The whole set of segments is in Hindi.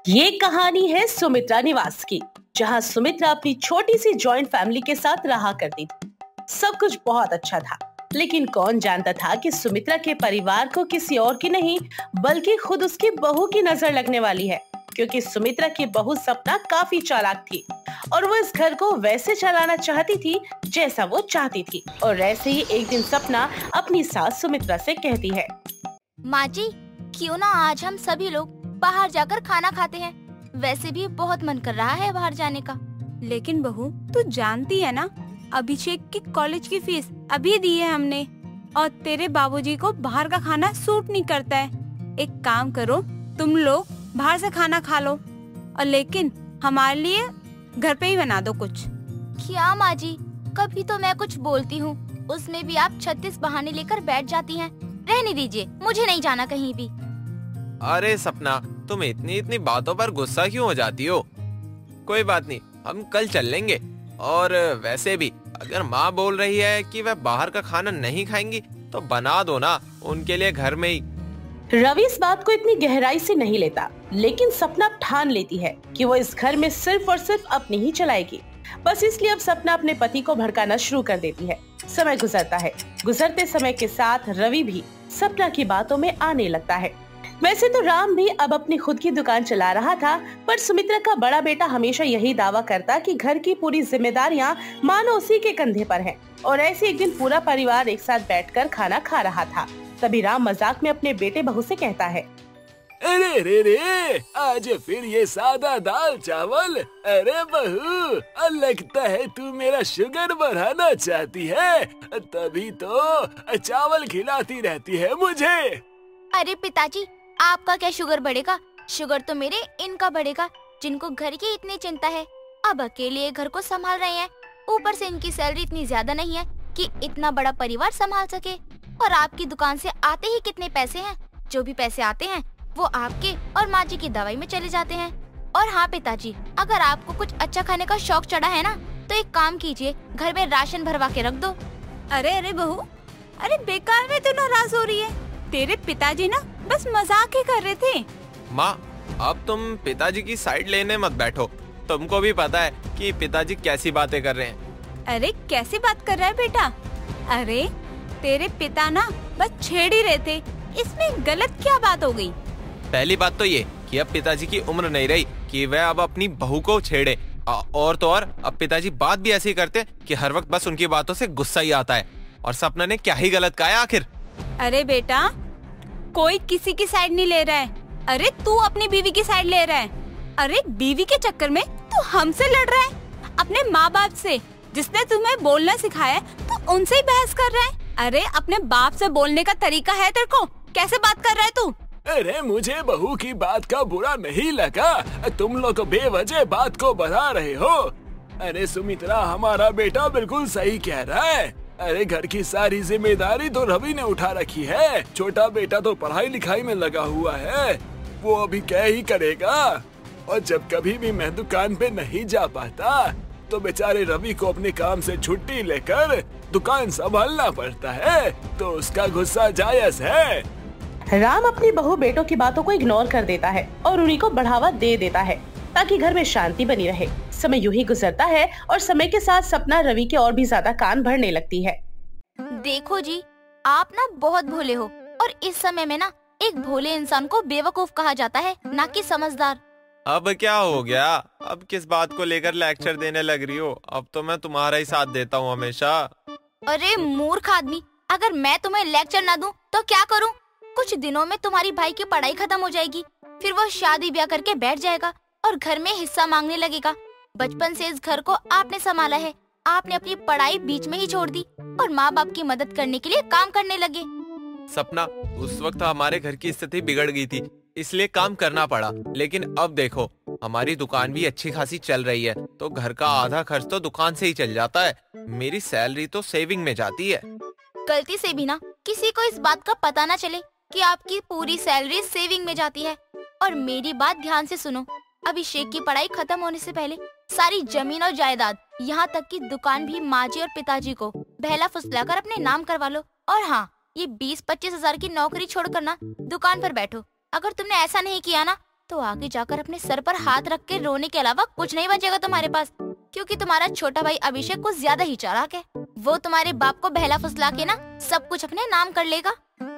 ये कहानी है सुमित्रा निवास की, जहां सुमित्रा अपनी छोटी सी जॉइंट फैमिली के साथ रहा करती थी। सब कुछ बहुत अच्छा था, लेकिन कौन जानता था कि सुमित्रा के परिवार को किसी और की नहीं बल्कि खुद उसकी बहू की नजर लगने वाली है। क्योंकि सुमित्रा की बहू सपना काफी चालाक थी और वो इस घर को वैसे चलाना चाहती थी जैसा वो चाहती थी। और ऐसे ही एक दिन सपना अपनी सास सुमित्रा से कहती है, माँ जी, क्यों ना आज हम सभी लोग बाहर जाकर खाना खाते हैं। वैसे भी बहुत मन कर रहा है बाहर जाने का। लेकिन बहू, तू जानती है ना, अभिषेक की कॉलेज की फीस अभी दी है हमने, और तेरे बाबूजी को बाहर का खाना सूट नहीं करता है। एक काम करो, तुम लोग बाहर से खाना खा लो, और लेकिन हमारे लिए घर पे ही बना दो कुछ। क्या माँ जी, कभी तो मैं कुछ बोलती हूँ, उसमें भी आप 36 बहाने लेकर बैठ जाती हैं। रहने दीजिए, मुझे नहीं जाना कहीं भी। अरे सपना, तुम इतनी इतनी बातों पर गुस्सा क्यों हो जाती हो? कोई बात नहीं, हम कल चल लेंगे। और वैसे भी अगर माँ बोल रही है कि वह बाहर का खाना नहीं खाएंगी तो बना दो ना उनके लिए घर में ही। रवि इस बात को इतनी गहराई से नहीं लेता, लेकिन सपना ठान लेती है कि वो इस घर में सिर्फ और सिर्फ अपनी ही चलाएगी। बस इसलिए अब सपना अपने पति को भड़काना शुरू कर देती है। समय गुजरता है, गुजरते समय के साथ रवि भी सपना की बातों में आने लगता है। वैसे तो राम भी अब अपनी खुद की दुकान चला रहा था, पर सुमित्रा का बड़ा बेटा हमेशा यही दावा करता कि घर की पूरी जिम्मेदारियां मानो उसी के कंधे पर हैं। और ऐसे एक दिन पूरा परिवार एक साथ बैठकर खाना खा रहा था। तभी राम मजाक में अपने बेटे बहू से कहता है, अरे रे रे, आज फिर ये सादा दाल चावल। अरे बहू, लगता है तू मेरा शुगर बढ़ाना चाहती है, तभी तो चावल खिलाती रहती है मुझे। अरे पिताजी, आपका क्या शुगर बढ़ेगा? शुगर तो मेरे इनका बढ़ेगा, जिनको घर की इतनी चिंता है। अब अकेले घर को संभाल रहे हैं, ऊपर से इनकी सैलरी इतनी ज्यादा नहीं है कि इतना बड़ा परिवार संभाल सके। और आपकी दुकान से आते ही कितने पैसे हैं? जो भी पैसे आते हैं वो आपके और माँ जी की दवाई में चले जाते हैं। और हाँ पिताजी, अगर आपको कुछ अच्छा खाने का शौक चढ़ा है ना, तो एक काम कीजिए, घर में राशन भरवा के रख दो। अरे बहू, अरे बेकार में तू नाराज हो रही है। तेरे पिताजी ना बस मजाक ही कर रहे थे। माँ, अब तुम पिताजी की साइड लेने मत बैठो। तुमको भी पता है कि पिताजी कैसी बातें कर रहे हैं। अरे कैसी बात कर रहा है बेटा? अरे तेरे पिता ना बस छेड़ ही रहे थे, इसमें गलत क्या बात हो गई? पहली बात तो ये कि अब पिताजी की उम्र नहीं रही कि वह अब अपनी बहू को छेड़े। और तो और अब पिताजी बात भी ऐसे ही करते कि हर वक्त बस उनकी बातों से गुस्सा ही आता है। और सपना ने क्या ही गलत कहा है आखिर? अरे बेटा, कोई किसी की साइड नहीं ले रहा है। अरे तू अपनी बीवी की साइड ले रहा है। अरे बीवी के चक्कर में तू हमसे लड़ रहा है, अपने माँ बाप से जिसने तुम्हें बोलना सिखाया तो उनसे ही बहस कर रहा है। अरे अपने बाप से बोलने का तरीका है तेरे को? कैसे बात कर रहा है तू? अरे मुझे बहू की बात का बुरा नहीं लगा, तुम लोग बेवजह बात को बढ़ा रहे हो। अरे सुमित्रा, हमारा बेटा बिल्कुल सही कह रहा है। अरे घर की सारी जिम्मेदारी तो रवि ने उठा रखी है। छोटा बेटा तो पढ़ाई लिखाई में लगा हुआ है, वो अभी क्या ही करेगा। और जब कभी भी मैं दुकान पे नहीं जा पाता तो बेचारे रवि को अपने काम से छुट्टी लेकर दुकान संभालना पड़ता है, तो उसका गुस्सा जायज है। राम अपनी बहू बेटों की बातों को इग्नोर कर देता है और उन्हीं को बढ़ावा दे देता है ताकि घर में शांति बनी रहे। समय यूं ही गुजरता है और समय के साथ सपना रवि के और भी ज्यादा कान भरने लगती है। देखो जी, आप ना बहुत भोले हो, और इस समय में ना एक भोले इंसान को बेवकूफ कहा जाता है, ना कि समझदार। अब क्या हो गया? अब किस बात को लेकर लेक्चर देने लग रही हो? अब तो मैं तुम्हारा ही साथ देता हूँ हमेशा। अरे मूर्ख आदमी, अगर मैं तुम्हें लेक्चर ना दूं तो क्या करूं? कुछ दिनों में तुम्हारी भाई की पढ़ाई खत्म हो जाएगी, फिर वो शादी ब्याह करके बैठ जाएगा और घर में हिस्सा मांगने लगेगा। बचपन से इस घर को आपने संभाला है, आपने अपनी पढ़ाई बीच में ही छोड़ दी और माँ बाप की मदद करने के लिए काम करने लगे। सपना, उस वक्त हमारे घर की स्थिति बिगड़ गई थी, इसलिए काम करना पड़ा। लेकिन अब देखो, हमारी दुकान भी अच्छी खासी चल रही है, तो घर का आधा खर्च तो दुकान से ही चल जाता है। मेरी सैलरी तो सेविंग में जाती है। गलती से भी ना किसी को इस बात का पता ना चले कि आपकी पूरी सैलरी सेविंग में जाती है। और मेरी बात ध्यान से सुनो, अभिषेक की पढ़ाई खत्म होने से पहले सारी जमीन और जायदाद, यहाँ तक कि दुकान भी माँ जी और पिताजी को बहला फुसलाकर अपने नाम करवा लो। और हाँ, ये 20-25 हजार की नौकरी छोड़कर ना दुकान पर बैठो। अगर तुमने ऐसा नहीं किया ना तो आगे जाकर अपने सर पर हाथ रख के रोने के अलावा कुछ नहीं बचेगा तुम्हारे पास, क्योंकि तुम्हारा छोटा भाई अभिषेक कुछ ज्यादा ही चालाक है। वो तुम्हारे बाप को बहला फुसला के ना सब कुछ अपने नाम कर लेगा।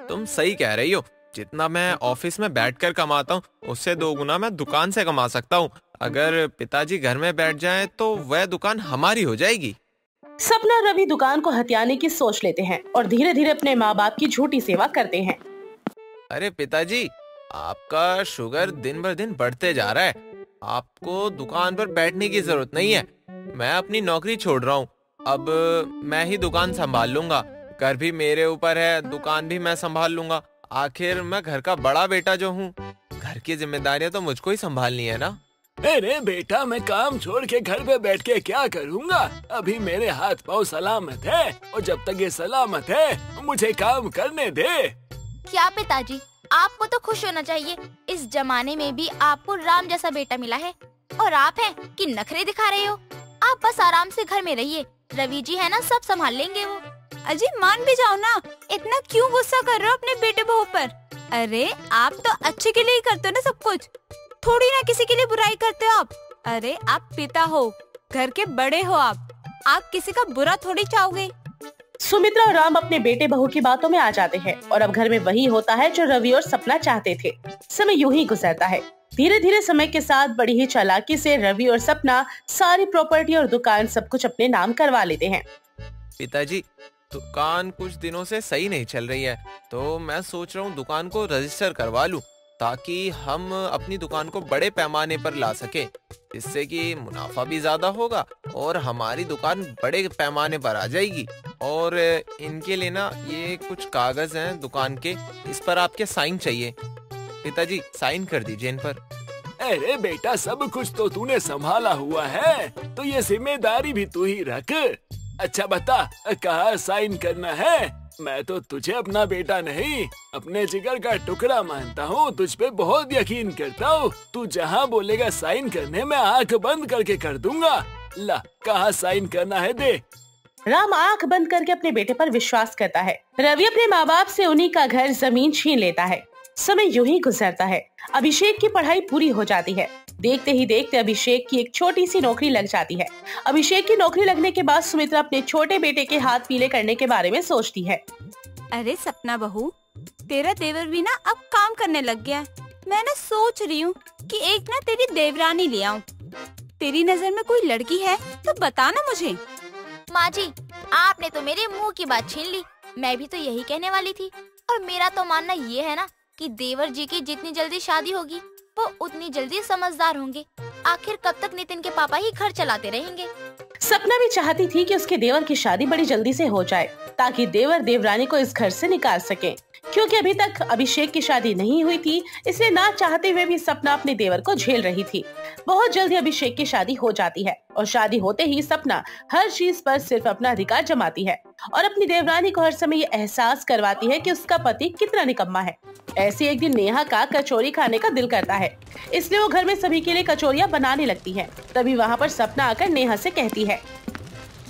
तुम सही कह रही हो, जितना मैं ऑफिस में बैठकर कमाता हूँ उससे 2 गुना मैं दुकान से कमा सकता हूँ। अगर पिताजी घर में बैठ जाएं तो वह दुकान हमारी हो जाएगी। सपना और रवि दुकान को हथियाने की सोच लेते हैं और धीरे धीरे अपने माँ बाप की झूठी सेवा करते हैं। अरे पिताजी, आपका शुगर दिन बर दिन बढ़ते जा रहा है। आपको दुकान पर बैठने की जरूरत नहीं है। मैं अपनी नौकरी छोड़ रहा हूँ। अब मैं ही दुकान संभाल लूंगा। घर भी मेरे ऊपर है, दुकान भी मैं संभाल लूंगा। आखिर मैं घर का बड़ा बेटा जो हूँ, घर की जिम्मेदारियां तो मुझको ही संभालनी है ना। अरे बेटा, मैं काम छोड़ के घर पे बैठ के क्या करूँगा? अभी मेरे हाथ पाँव सलामत है और जब तक ये सलामत है मुझे काम करने दे। क्या पिताजी, आपको तो खुश होना चाहिए। इस जमाने में भी आपको राम जैसा बेटा मिला है और आप हैं कि नखरे दिखा रहे हो। आप बस आराम से घर में रहिए, रवि जी है ना, सब संभाल लेंगे वो। अजी मान भी जाओ ना, इतना क्यों गुस्सा कर रहे हो अपने बेटे बहू पर? अरे आप तो अच्छे के लिए ही करते हो ना सब कुछ, थोड़ी ना किसी के लिए बुराई करते हो आप। अरे आप पिता हो, घर के बड़े हो, आप किसी का बुरा थोड़ी चाहोगे। सुमित्रा और राम अपने बेटे बहू की बातों में आ जाते हैं और अब घर में वही होता है जो रवि और सपना चाहते थे। समय यूं ही गुजरता है। धीरे धीरे समय के साथ बड़ी ही चालाकी से रवि और सपना सारी प्रॉपर्टी और दुकान सब कुछ अपने नाम करवा लेते हैं। पिताजी, दुकान कुछ दिनों से सही नहीं चल रही है, तो मैं सोच रहा हूँ दुकान को रजिस्टर करवा लूं, ताकि हम अपनी दुकान को बड़े पैमाने पर ला सके, जिससे कि मुनाफा भी ज्यादा होगा और हमारी दुकान बड़े पैमाने पर आ जाएगी। और इनके लिए ना ये कुछ कागज हैं दुकान के, इस पर आपके साइन चाहिए। पिताजी, साइन कर दीजिए इन पर। अरे बेटा, सब कुछ तो तूने संभाला हुआ है, तो ये जिम्मेदारी भी तू ही रख। अच्छा बता, कहाँ साइन करना है? मैं तो तुझे अपना बेटा नहीं, अपने जिगर का टुकड़ा मानता हूँ, तुझ पे बहुत यकीन करता हूँ। तू जहाँ बोलेगा साइन करने, मैं आंख बंद करके कर दूंगा। ला, कहाँ साइन करना है दे। राम आंख बंद करके अपने बेटे पर विश्वास करता है। रवि अपने माँ बाप से उन्हीं का घर जमीन छीन लेता है। समय यूं ही गुजरता है। अभिषेक की पढ़ाई पूरी हो जाती है। देखते ही देखते अभिषेक की एक छोटी सी नौकरी लग जाती है। अभिषेक की नौकरी लगने के बाद सुमित्रा अपने छोटे बेटे के हाथ पीले करने के बारे में सोचती है। अरे सपना बहू, तेरा देवर भी ना अब काम करने लग गया है। मैं ना सोच रही हूँ कि एक ना तेरी देवरानी ले आऊं। तेरी नजर में कोई लड़की है तो बता ना मुझे। माँ जी, आपने तो मेरे मुंह की बात छीन ली। मैं भी तो यही कहने वाली थी। और मेरा तो मानना ये है ना कि देवर जी की जितनी जल्दी शादी होगी वो उतनी जल्दी समझदार होंगे। आखिर कब तक नितिन के पापा ही घर चलाते रहेंगे। सपना भी चाहती थी कि उसके देवर की शादी बड़ी जल्दी से हो जाए, ताकि देवर देवरानी को इस घर से निकाल सके। क्योंकि अभी तक अभिषेक की शादी नहीं हुई थी, इसलिए ना चाहते हुए भी सपना अपने देवर को झेल रही थी। बहुत जल्दी अभिषेक की शादी हो जाती है और शादी होते ही सपना हर चीज पर सिर्फ अपना अधिकार जमाती है और अपनी देवरानी को हर समय ये एहसास करवाती है कि उसका पति कितना निकम्मा है। ऐसे एक दिन नेहा का कचौरी खाने का दिल करता है, इसलिए वो घर में सभी के लिए कचौरियाँ बनाने लगती है। तभी वहाँ पर सपना आकर नेहा से कहती है,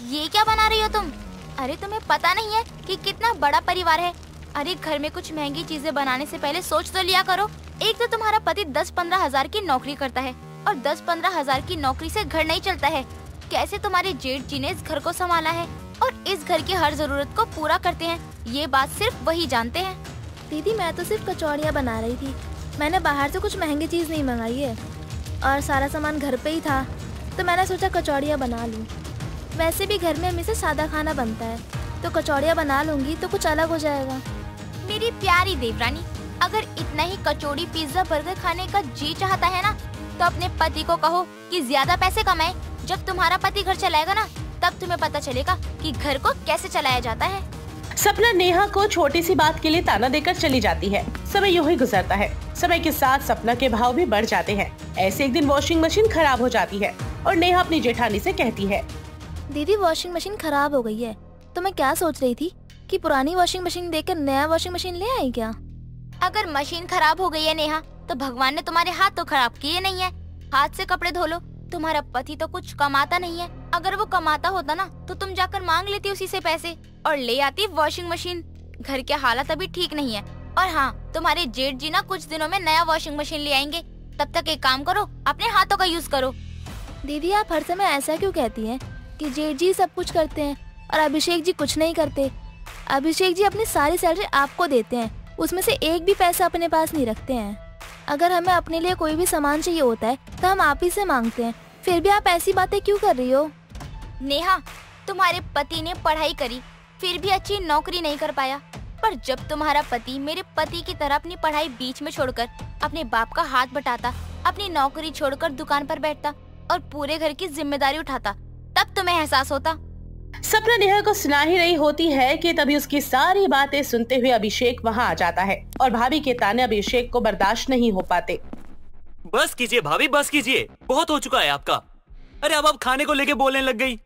ये क्या बना रही हो तुम? अरे तुम्हें पता नहीं है कि कितना बड़ा परिवार है। अरे घर में कुछ महंगी चीजें बनाने से पहले सोच तो लिया करो। एक तो तुम्हारा पति 10-15 हजार की नौकरी करता है और 10-15 हजार की नौकरी से घर नहीं चलता है। कैसे तुम्हारे जेठ जी ने इस घर को संभाला है और इस घर की हर जरूरत को पूरा करते हैं, ये बात सिर्फ वही जानते हैं। दीदी, मैं तो सिर्फ कचौड़ियाँ बना रही थी। मैंने बाहर से कुछ महंगी चीज़ नहीं मंगाई है और सारा सामान घर पे ही था, तो मैंने सोचा कचौड़ियाँ बना लूँ। वैसे भी घर में हमेशा सादा खाना बनता है, तो कचौड़ियाँ बना लूँगी तो कुछ अलग हो जाएगा। मेरी प्यारी देवरानी, अगर इतना ही कचौड़ी पिज्जा बर्गर खाने का जी चाहता है ना, तो अपने पति को कहो कि ज्यादा पैसे कमाए। जब तुम्हारा पति घर चलाएगा ना, तब तुम्हें पता चलेगा कि घर को कैसे चलाया जाता है। सपना नेहा को छोटी सी बात के लिए ताना देकर चली जाती है। समय यूं ही गुजरता है। समय के साथ सपना के भाव भी बढ़ जाते हैं। ऐसे एक दिन वॉशिंग मशीन खराब हो जाती है और नेहा अपनी जेठानी से कहती है, दीदी वॉशिंग मशीन खराब हो गई है, तो मैं क्या सोच रही थी कि पुरानी वॉशिंग मशीन देकर नया वॉशिंग मशीन ले आई क्या? अगर मशीन खराब हो गई है नेहा, तो भगवान ने तुम्हारे हाथ तो खराब किए नहीं है। हाथ से कपड़े धो लो। तुम्हारा पति तो कुछ कमाता नहीं है। अगर वो कमाता होता ना, तो तुम जाकर मांग लेती उसी से पैसे और ले आती वॉशिंग मशीन। घर के हालात अभी ठीक नहीं है। और हाँ, तुम्हारे जेठ जी ना कुछ दिनों में नया वॉशिंग मशीन ले आएंगे। तब तक एक काम करो, अपने हाथों का यूज करो। दीदी आप हर समय ऐसा क्यों कहती हैं कि जेठ जी सब कुछ करते हैं और अभिषेक जी कुछ नहीं करते? अभिषेक जी अपनी सारी सैलरी आपको देते हैं, उसमें से एक भी पैसा अपने पास नहीं रखते हैं। अगर हमें अपने लिए कोई भी सामान चाहिए होता है तो हम आप ही से मांगते हैं, फिर भी आप ऐसी बातें क्यों कर रही हो? नेहा, तुम्हारे पति ने पढ़ाई करी फिर भी अच्छी नौकरी नहीं कर पाया, पर जब तुम्हारा पति मेरे पति की तरह अपनी पढ़ाई बीच में छोड़कर अपने बाप का हाथ बटाता, अपनी नौकरी छोड़कर दुकान पर बैठता और पूरे घर की जिम्मेदारी उठाता, तब तुम्हें एहसास होता। सपना नेहा को सुना ही रही होती है कि तभी उसकी सारी बातें सुनते हुए अभिषेक वहाँ आ जाता है और भाभी के ताने अभिषेक को बर्दाश्त नहीं हो पाते। बस कीजिए भाभी, बस कीजिए, बहुत हो चुका है आपका। अरे अब आप खाने को लेके बोलने लग गई।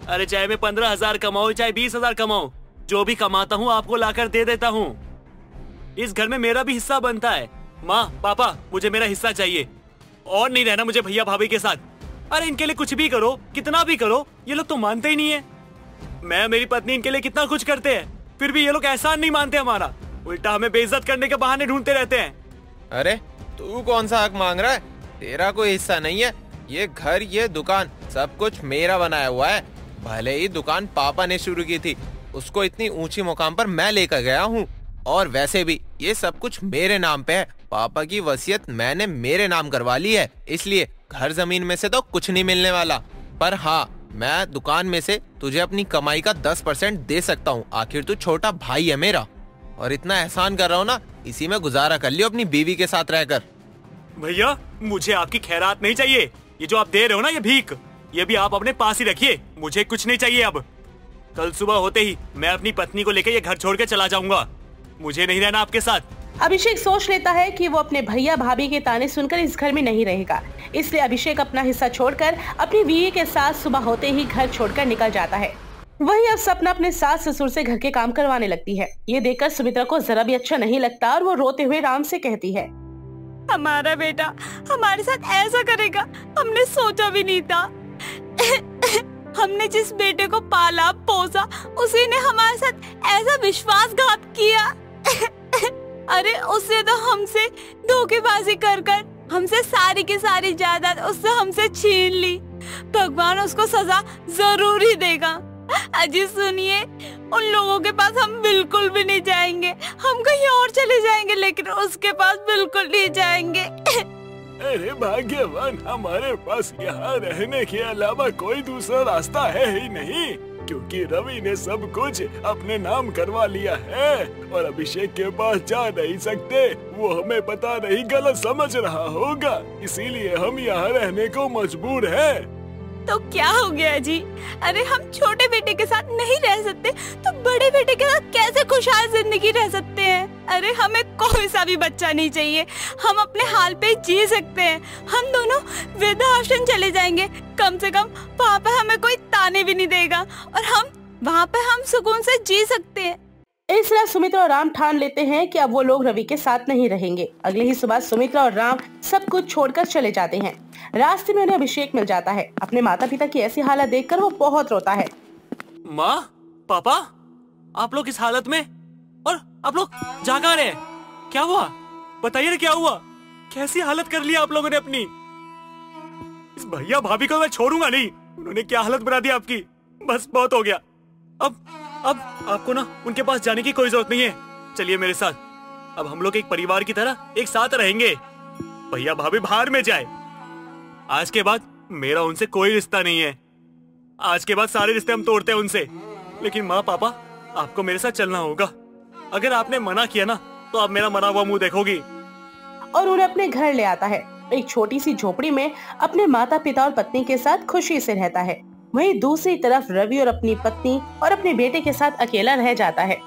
अरे चाहे मैं 15,000 कमाऊं चाहे 20,000 कमाऊं, जो भी कमाता हूँ आपको लाकर दे देता हूँ। इस घर में मेरा भी हिस्सा बनता है। माँ पापा, मुझे मेरा हिस्सा चाहिए और नहीं रहना मुझे भैया भाभी के साथ। अरे इनके लिए कुछ भी करो, कितना भी करो, ये लोग तो मानते ही नहीं है। मैं मेरी पत्नी इनके लिए कितना कुछ करते हैं, फिर भी ये लोग एहसान नहीं मानते हमारा, उल्टा हमें बेइज्जत करने के बहाने ढूंढते रहते हैं। अरे तू कौन सा हक मांग रहा है? तेरा कोई हिस्सा नहीं है। ये घर, ये दुकान सब कुछ मेरा बनाया हुआ है। भले ही दुकान पापा ने शुरू की थी, उसको इतनी ऊंची मुकाम पर मैं लेकर गया हूँ। और वैसे भी ये सब कुछ मेरे नाम पे है। पापा की वसीयत मैंने मेरे नाम करवा ली है, इसलिए घर जमीन में से तो कुछ नहीं मिलने वाला। पर हाँ, मैं दुकान में से तुझे अपनी कमाई का 10% दे सकता हूँ। आखिर तू छोटा भाई है मेरा, और इतना एहसान कर रहा हूँ ना, इसी में गुजारा कर लियो अपनी बीवी के साथ रहकर। भैया मुझे आपकी खैरात नहीं चाहिए, ये जो आप दे रहे हो ना ये भीख, ये भी आप अपने पास ही रखिए, मुझे कुछ नहीं चाहिए। अब कल सुबह होते ही मैं अपनी पत्नी को लेकर ये घर छोड़ के चला जाऊंगा, मुझे नहीं रहना आपके साथ। अभिषेक सोच लेता है कि वो अपने भैया भाभी के ताने सुनकर इस घर में नहीं रहेगा, इसलिए अभिषेक अपना हिस्सा छोड़कर अपनी बीवी के साथ सुबह होते ही घर छोड़कर निकल जाता है। वहीं अब सपना अपने सास ससुर से घर के काम करवाने लगती है। ये देखकर सुमित्रा को जरा भी अच्छा नहीं लगता और वो रोते हुए राम से कहती है, हमारा बेटा हमारे साथ ऐसा करेगा, हमने सोचा भी नहीं था। हमने जिस बेटे को पाला पोसा, उसी ने हमारे साथ ऐसा विश्वासघात किया। अरे उससे तो हमसे धोखेबाजी कर कर हमसे सारी की सारी जायदाद उससे हमसे छीन ली। भगवान उसको सजा जरूर ही देगा। अजी सुनिए, उन लोगों के पास हम बिल्कुल भी नहीं जाएंगे, हम कहीं और चले जाएंगे, लेकिन उसके पास बिल्कुल नहीं जाएंगे। अरे भाग्यवान, हमारे पास यहाँ रहने के अलावा कोई दूसरा रास्ता है ही नहीं, क्योंकि रवि ने सब कुछ अपने नाम करवा लिया है और अभिषेक के पास जा नहीं सकते। वो हमें पता नहीं गलत समझ रहा होगा, इसीलिए हम यहाँ रहने को मजबूर हैं। तो क्या हो गया जी? अरे हम छोटे बेटे के साथ नहीं रह सकते तो बड़े बेटे के साथ कैसे खुशहाल जिंदगी रह सकते हैं? अरे हमें कोई सा भी बच्चा नहीं चाहिए, हम अपने हाल पे जी सकते हैं। हम दोनों वृद्धाश्रम चले जाएंगे, कम से कम वहाँ पे हमें कोई ताने भी नहीं देगा और हम वहाँ पे हम सुकून से जी सकते हैं। इस तरह सुमित्रा और राम ठान लेते हैं कि अब वो लोग रवि के साथ नहीं रहेंगे। अगले ही सुबह सुमित्रा और राम सब कुछ छोड़कर चले जाते हैं। रास्ते में उन्हें अभिषेक मिल जाता है। अपने माता पिता की ऐसी हालत देखकर वो बहुत रोता है। माँ पापा, आप लोग इस हालत में, और आप लोग जा कहाँ रहे हैं? क्या हुआ बताइए ना, क्या हुआ? कैसी हालत कर लिया आप लोगों ने अपनी? इस भैया भाभी को मैं छोड़ूंगा नहीं, उन्होंने क्या हालत बना दी आपकी। बस बहुत हो गया। अब आपको ना उनके पास जाने की कोई जरूरत नहीं है, चलिए मेरे साथ। अब हम लोग एक परिवार की तरह एक साथ रहेंगे। भैया भाभी बाहर में जाए, आज के बाद मेरा उनसे कोई रिश्ता नहीं है। आज के बाद सारे रिश्ते हम तोड़ते हैं उनसे। लेकिन माँ पापा, आपको मेरे साथ चलना होगा। अगर आपने मना किया ना तो आप मेरा मना हुआ मुंह देखोगी। और उन्हें अपने घर ले आता है। एक छोटी सी झोपड़ी में अपने माता पिता और पत्नी के साथ खुशी से रहता है। वहीं दूसरी तरफ रवि और अपनी पत्नी और अपने बेटे के साथ अकेला रह जाता है।